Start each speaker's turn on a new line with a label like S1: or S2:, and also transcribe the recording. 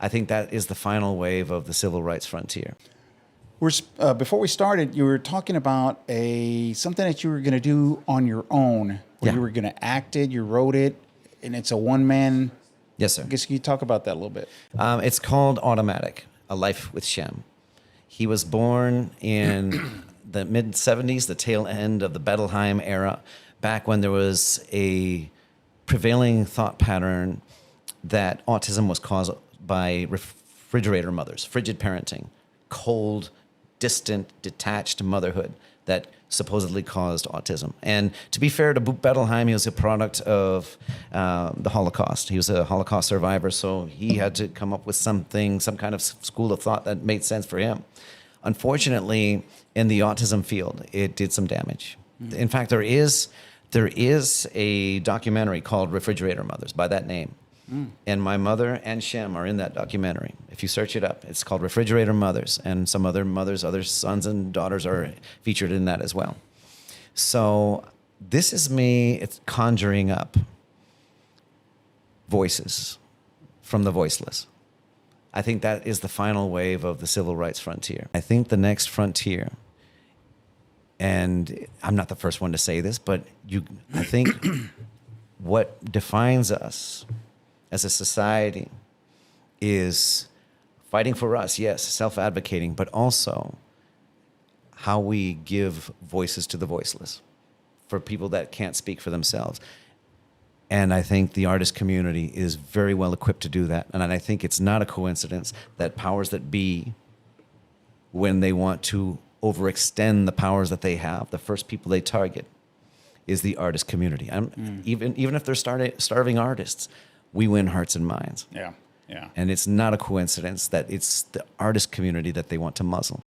S1: I think that is the final wave of the civil rights frontier.
S2: Before we started, you were talking about something that you were going to do on your own. Where
S1: Yeah.
S2: You were going to act it, you wrote it, and it's a one-man.
S1: Yes, sir.
S2: I guess can you talk about that a little bit?
S1: It's called Automatic, A Life with Shem. He was born in the mid-'70s, the tail end of the Bettelheim era, back when there was a prevailing thought pattern that autism was caused by refrigerator mothers, frigid parenting, cold, distant, detached motherhood that supposedly caused autism. And to be fair to Bettelheim, he was a product of the Holocaust. He was a Holocaust survivor, so he had to come up with some kind of school of thought that made sense for him. Unfortunately, in the autism field, it did some damage. In fact, there is a documentary called Refrigerator Mothers by that name. And my mother and Shem are in that documentary. If you search it up, it's called Refrigerator Mothers, and some other mothers, other sons and daughters are featured in that as well. So this is me, it's conjuring up voices from the voiceless. I think that is the final wave of the civil rights frontier. I think the next frontier, and I'm not the first one to say this, but I think what defines us as a society is fighting for us, yes, self-advocating, but also how we give voices to the voiceless for people that can't speak for themselves. And I think the artist community is very well equipped to do that. And I think it's not a coincidence that powers that be, when they want to overextend the powers that they have, the first people they target is the artist community. Even if they're starving artists, we win hearts and minds.
S2: Yeah, yeah.
S1: And it's not a coincidence that it's the artist community that they want to muzzle.